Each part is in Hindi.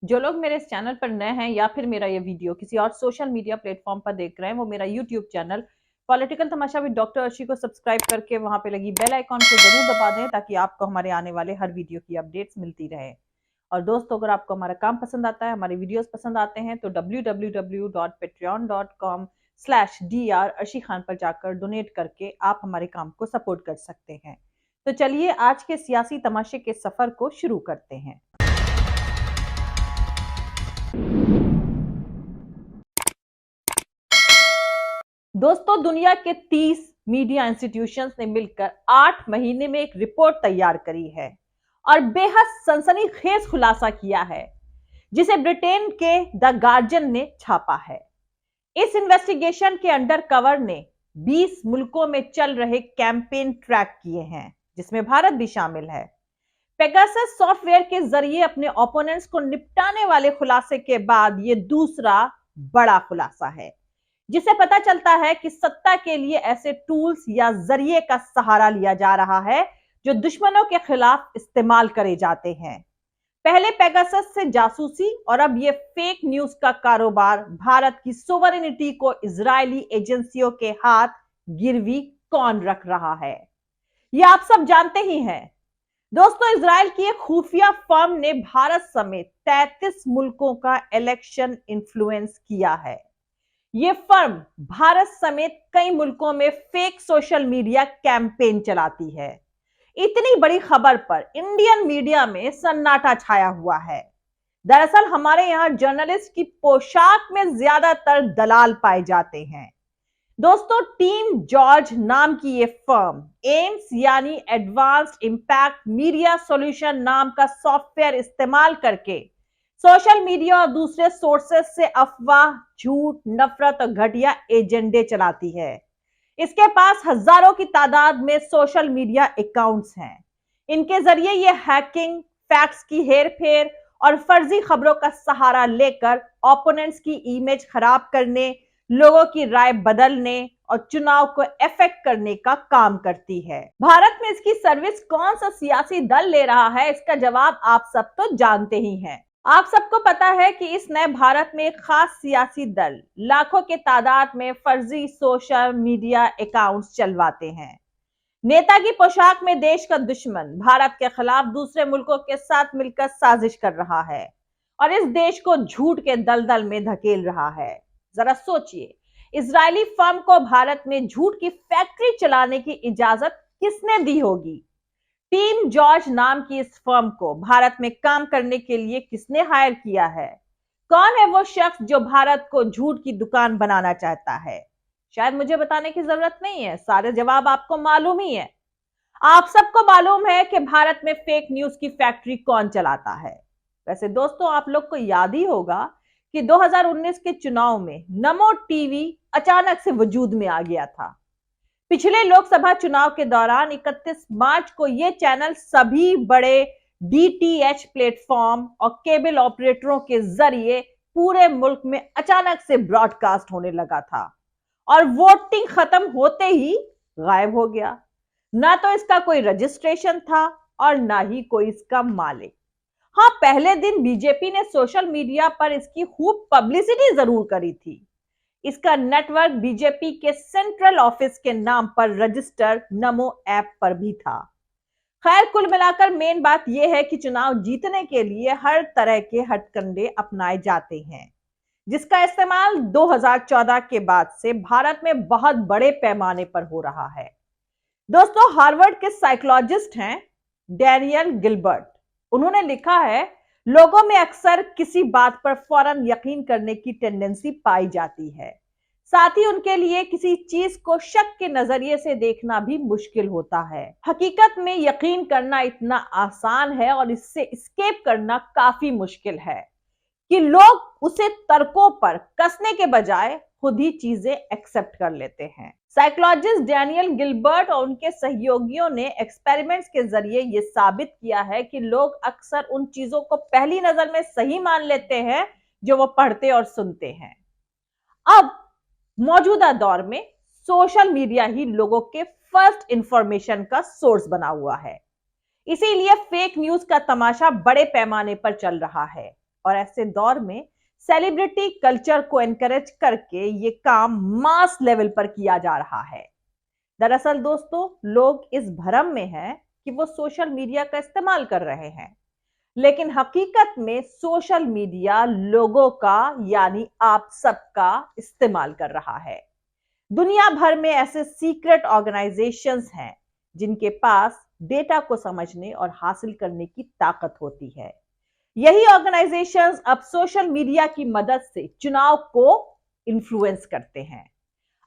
जो लोग मेरे इस चैनल पर नए हैं या फिर मेरा ये वीडियो किसी और सोशल मीडिया प्लेटफॉर्म पर देख रहे हैं, वो मेरा YouTube channel political Tamasha with doctor Arshi को सब्सक्राइब करके वहां पे लगी बेल आइकॉन को जरूर दबा दें ताकि आपको हमारे आने वाले हर वीडियो की अपडेट्स मिलती रहे। और दोस्तों, अगर आपको हमारा काम पसंद आता है, हमारे वीडियोस पसंद आते हैं तो www.patreon.com/dr अर्शी खान पर जाकर डोनेट करके आप हमारे काम को सपोर्ट कर सकते हैं। तो चलिए आज के सियासी तमाशे के सफर को शुरू करते हैं। दोस्तों, दुनिया के 30 मीडिया इंस्टीट्यूशंस ने मिलकर 8 महीने में एक रिपोर्ट तैयार करी है और बेहद सनसनीखेज खुलासा किया है, जिसे ब्रिटेन के द गार्जियन ने छापा है। इस इन्वेस्टिगेशन के अंडर कवर ने 20 मुल्कों में चल रहे कैंपेन ट्रैक किए हैं, जिसमें भारत भी शामिल है। पेगासस सॉफ्टवेयर के जरिए अपने ओपोनेंट्स को निपटाने वाले खुलासे के बाद ये दूसरा बड़ा खुलासा है, जिसे पता चलता है कि सत्ता के लिए ऐसे टूल्स या जरिए का सहारा लिया जा रहा है जो दुश्मनों के खिलाफ इस्तेमाल करे जाते हैं। पहले पेगासस से जासूसी और अब ये फेक न्यूज का कारोबार भारत की सोवरेनिटी को इजरायली एजेंसियों के हाथ गिरवी कौन रख रहा है, ये आप सब जानते ही हैं। दोस्तों, इजराइल की एक खुफिया फर्म ने भारत समेत 33 मुल्कों का इलेक्शन इन्फ्लुएंस किया है। ये फर्म भारत समेत कई मुल्कों में फेक सोशल मीडिया कैंपेन चलाती है। इतनी बड़ी खबर पर इंडियन मीडिया में सन्नाटा छाया हुआ है। दरअसल हमारे यहां जर्नलिस्ट की पोशाक में ज्यादातर दलाल पाए जाते हैं। दोस्तों, टीम जॉर्ज नाम की ये फर्म एम्स यानी एडवांस्ड इंपैक्ट मीडिया सॉल्यूशन नाम का सॉफ्टवेयर इस्तेमाल करके सोशल मीडिया और दूसरे सोर्सेस से अफवाह, झूठ, नफरत और घटिया एजेंडे चलाती है। इसके पास हजारों की तादाद में सोशल मीडिया अकाउंट्स हैं। इनके जरिए ये हैकिंग, फैक्ट्स की हेरफेर और फर्जी खबरों का सहारा लेकर ओपोनेंट्स की इमेज खराब करने, लोगों की राय बदलने और चुनाव को इफेक्ट करने का काम करती है। भारत में इसकी सर्विस कौन सा सियासी दल ले रहा है, इसका जवाब आप सब तो जानते ही हैं। आप सबको पता है कि इस नए भारत में एक खास सियासी दल लाखों के तादाद में फर्जी सोशल मीडिया अकाउंट्स चलवाते हैं। नेता की पोशाक में देश का दुश्मन भारत के खिलाफ दूसरे मुल्कों के साथ मिलकर साजिश कर रहा है और इस देश को झूठ के दलदल में धकेल रहा है। जरा सोचिए, इजरायली फर्म को भारत में झूठ की फैक्ट्री चलाने की इजाजत किसने दी होगी? टीम जॉर्ज नाम की इस फर्म को भारत में काम करने के लिए किसने हायर किया है? कौन है वो शख्स जो भारत को झूठ की दुकान बनाना चाहता है? शायद मुझे बताने की जरूरत नहीं है, सारे जवाब आपको मालूम ही है। आप सबको मालूम है कि भारत में फेक न्यूज की फैक्ट्री कौन चलाता है। वैसे दोस्तों, आप लोग को याद ही होगा कि 2019 के चुनाव में नमो टीवी अचानक से वजूद में आ गया था। पिछले लोकसभा चुनाव के दौरान 31 मार्च को यह चैनल सभी बड़े डीटीएच प्लेटफॉर्म और केबल ऑपरेटरों के जरिए पूरे मुल्क में अचानक से ब्रॉडकास्ट होने लगा था और वोटिंग खत्म होते ही गायब हो गया। ना तो इसका कोई रजिस्ट्रेशन था और ना ही कोई इसका मालिक। हाँ, पहले दिन बीजेपी ने सोशल मीडिया पर इसकी खूब पब्लिसिटी जरूर करी थी। इसका नेटवर्क बीजेपी के सेंट्रल ऑफिस के नाम पर रजिस्टर नमो ऐप पर भी था। खैर, कुल मिलाकर मेन बात यह है कि चुनाव जीतने के लिए हर तरह के हथकंडे अपनाए जाते हैं, जिसका इस्तेमाल 2014 के बाद से भारत में बहुत बड़े पैमाने पर हो रहा है। दोस्तों, हार्वर्ड के साइकोलॉजिस्ट हैं डैनियल गिलबर्ट। उन्होंने लिखा है, लोगों में अक्सर किसी बात पर फौरन यकीन करने की टेंडेंसी पाई जाती है। साथ ही उनके लिए किसी चीज को शक के नजरिए से देखना भी मुश्किल होता है। हकीकत में यकीन करना इतना आसान है और इससे एस्केप करना काफी मुश्किल है कि लोग उसे तर्कों पर कसने के बजाय खुद ही चीजें एक्सेप्ट कर लेते हैं। साइकोलॉजिस्ट डैनियल गिलबर्ट और उनके सहयोगियों ने एक्सपेरिमेंट्स के जरिए यह साबित किया है कि लोग अक्सर उन चीजों को पहली नजर में सही मान लेते हैं जो वो पढ़ते और सुनते हैं। अब मौजूदा दौर में सोशल मीडिया ही लोगों के फर्स्ट इंफॉर्मेशन का सोर्स बना हुआ है। इसीलिए फेक न्यूज का तमाशा बड़े पैमाने पर चल रहा है। और ऐसे दौर में सेलिब्रिटी कल्चर को एनकरेज करके ये काम मास लेवल पर किया जा रहा है। दरअसल दोस्तों, लोग इस भ्रम में हैं कि वो सोशल मीडिया का इस्तेमाल कर रहे हैं, लेकिन हकीकत में सोशल मीडिया लोगों का यानी आप सबका इस्तेमाल कर रहा है। दुनिया भर में ऐसे सीक्रेट ऑर्गेनाइजेशंस हैं जिनके पास डेटा को समझने और हासिल करने की ताकत होती है। यही ऑर्गेनाइजेशंस अब सोशल मीडिया की मदद से चुनाव को इन्फ्लुएंस करते हैं।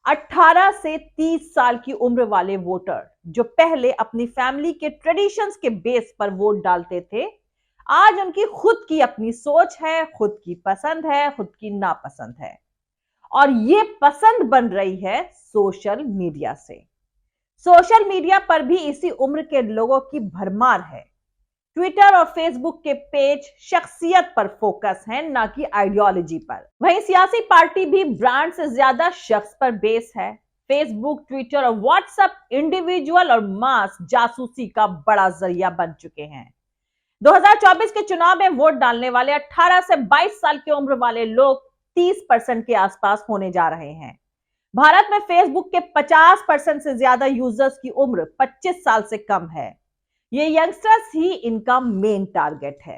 18 से 30 साल की उम्र वाले वोटर जो पहले अपनी फैमिली के ट्रेडिशंस के बेस पर वोट डालते थे, आज उनकी खुद की अपनी सोच है, खुद की पसंद है, खुद की नापसंद है, और ये पसंद बन रही है सोशल मीडिया से। सोशल मीडिया पर भी इसी उम्र के लोगों की भरमार है। ट्विटर और फेसबुक के पेज शख्सियत पर फोकस है, ना कि आइडियोलॉजी पर। वहीं सियासी पार्टी भी ब्रांड से ज्यादा शख्स पर बेस है। फेसबुक, ट्विटर और व्हाट्सएप इंडिविजुअल और मास जासूसी का बड़ा जरिया बन चुके हैं। 2024 के चुनाव में वोट डालने वाले 18 से 22 साल की उम्र वाले लोग 30% के आसपास होने जा रहे हैं। भारत में फेसबुक के 50% से ज्यादा यूजर्स की उम्र 25 साल से कम है। ये यंगस्टर्स ही इनका मेन टारगेट है।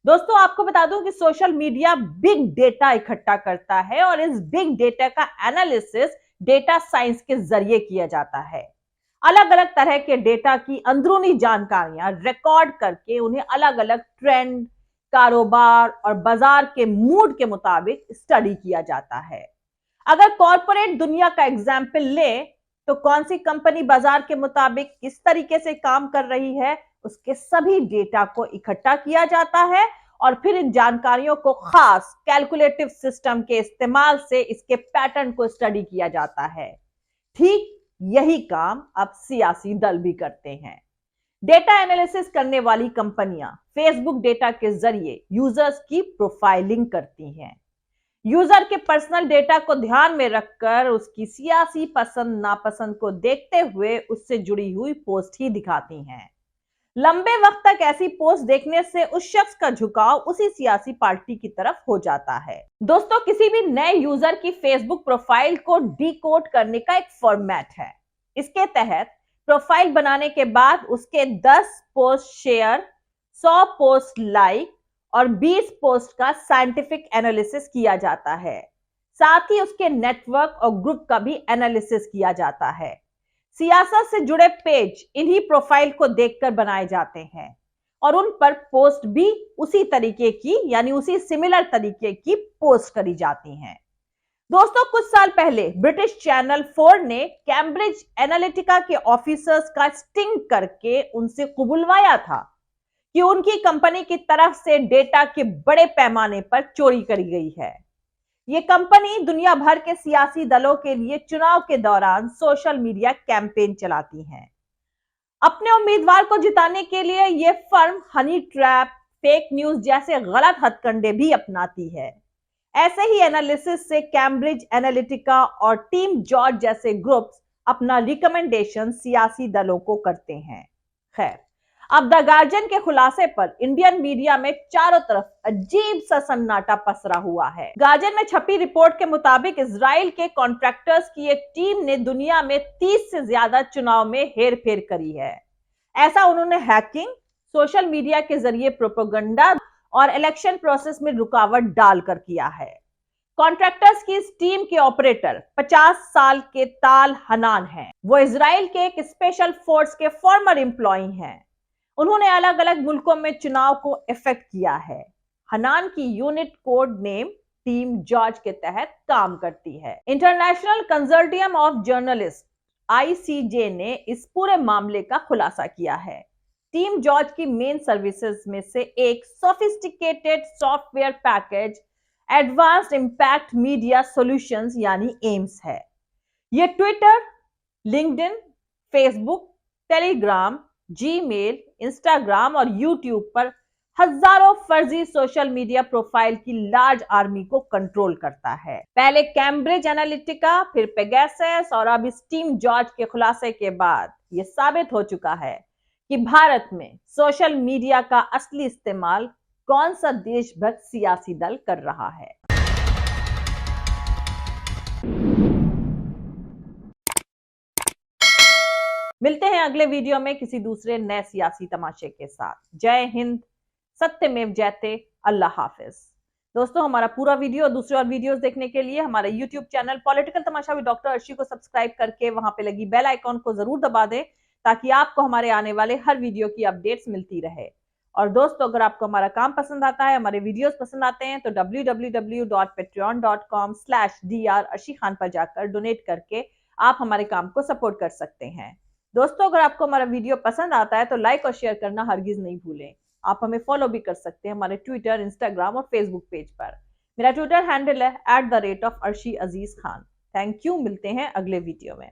दोस्तों, आपको बता दूं कि सोशल मीडिया बिग डेटा इकट्ठा करता है और इस बिग डेटा का एनालिसिस डेटा साइंस के जरिए किया जाता है। अलग अलग तरह के डेटा की अंदरूनी जानकारियां रिकॉर्ड करके उन्हें अलग अलग ट्रेंड, कारोबार और बाजार के मूड के मुताबिक स्टडी किया जाता है। अगर कॉर्पोरेट दुनिया का एग्जाम्पल ले तो कौन सी कंपनी बाजार के मुताबिक किस तरीके से काम कर रही है, उसके सभी डेटा को इकट्ठा किया जाता है और फिर इन जानकारियों को खास कैलकुलेटिव सिस्टम के इस्तेमाल से इसके पैटर्न को स्टडी किया जाता है। ठीक यही काम अब सियासी दल भी करते हैं। डेटा एनालिसिस करने वाली कंपनियां फेसबुक डेटा के जरिए यूजर्स की प्रोफाइलिंग करती हैं। यूजर के पर्सनल डेटा को ध्यान में रखकर उसकी सियासी पसंद नापसंद को देखते हुए उससे जुड़ी हुई पोस्ट ही दिखाती हैं। लंबे वक्त तक ऐसी पोस्ट देखने से उस शख्स का झुकाव उसी सियासी पार्टी की तरफ हो जाता है। दोस्तों, किसी भी नए यूजर की फेसबुक प्रोफाइल को डिकोड करने का एक फॉर्मेट है। इसके तहत प्रोफाइल बनाने के बाद उसके 10 पोस्ट शेयर, 100 पोस्ट लाइक और 20 पोस्ट का साइंटिफिक एनालिसिस किया जाता है। साथ ही उसके नेटवर्क और ग्रुप का भी एनालिसिस किया जाता है। सियासत से जुड़े पेज इन्हीं प्रोफाइल को देखकर बनाए जाते हैं और उन पर पोस्ट भी उसी तरीके की यानी उसी सिमिलर तरीके की पोस्ट करी जाती हैं। दोस्तों, कुछ साल पहले ब्रिटिश चैनल 4 ने कैम्ब्रिज एनालिटिका के ऑफिसर्स का स्टिंग करके उनसे कुबुलवाया था कि उनकी कंपनी की तरफ से डेटा के बड़े पैमाने पर चोरी करी गई है। ये कंपनी दुनिया भर के सियासी दलों के लिए चुनाव के दौरान सोशल मीडिया कैंपेन चलाती है। अपने उम्मीदवार को जिताने के लिए ये firm honey trap, fake news जैसे गलत हथकंडे भी अपनाती है। ऐसे ही एनालिसिस से कैम्ब्रिज एनालिटिका और टीम जॉर्ज जैसे ग्रुप्स अपना रिकमेंडेशन सियासी दलों को करते हैं। खैर, अब द गार्जियन के खुलासे पर इंडियन मीडिया में चारों तरफ अजीब सा सन्नाटा पसरा हुआ है। गार्जियन में छपी रिपोर्ट के मुताबिक इजराइल के कॉन्ट्रैक्टर्स की एक टीम ने दुनिया में 30 से ज्यादा चुनाव में हेरफेर करी है। ऐसा उन्होंने हैकिंग, सोशल मीडिया के जरिए प्रोपेगेंडा और इलेक्शन प्रोसेस में रुकावट डालकर किया है। कॉन्ट्रैक्टर्स की इस टीम के ऑपरेटर 50 साल के ताल हनान हैं। वो इजराइल के एक स्पेशल फोर्स के फॉर्मर एम्प्लॉई हैं। उन्होंने अलग अलग मुल्कों में चुनाव को इफेक्ट किया है। हनान की unit code name team George के तहत काम करती है। International consortium of journalist ICJ ने इस पूरे मामले का खुलासा किया है। टीम जॉर्ज की मेन सर्विसेज में से एक sophisticated software package advanced impact media solutions यानी एम्स है। यह Twitter, LinkedIn, Facebook, Telegram, Gmail, Instagram और यूट्यूब पर हजारों फर्जी सोशल मीडिया प्रोफाइल की लार्ज आर्मी को कंट्रोल करता है। पहले कैम्ब्रिज एनालिटिका, फिर पेगासस और अब इस टीम जॉर्ज के खुलासे के बाद यह साबित हो चुका है कि भारत में सोशल मीडिया का असली इस्तेमाल कौन सा देशभक्त सियासी दल कर रहा है। मिलते हैं अगले वीडियो में किसी दूसरे नए सियासी तमाशे के साथ। जय हिंद, सत्यमेव जयते, अल्लाह हाफिज। दोस्तों, हमारा पूरा वीडियो, दूसरे और वीडियोस देखने के लिए हमारे YouTube channel political Tamasha with doctor Arshi को सब्सक्राइब करके वहां पे लगी बेल आइकॉन को जरूर दबा दें, ताकि आपको हमारे आने वाले हर वीडियो की अपडेट्स मिलती रहे। और दोस्तों, अगर आपको हमारा काम पसंद आता है, हमारे वीडियोस पसंद आते हैं, तो www.patreon.com/dr अर्शी खान पर जाकर डोनेट करके आप हमारे काम को सपोर्ट कर सकते हैं। दोस्तों, अगर आपको हमारा वीडियो पसंद आता है तो लाइक और शेयर करना हरगिज नहीं भूलें। आप हमें फॉलो भी कर सकते हैं हमारे ट्विटर, इंस्टाग्राम और फेसबुक पेज पर। मेरा ट्विटर हैंडल है @arshi_aziz khan। Thank you. मिलते हैं अगले वीडियो में।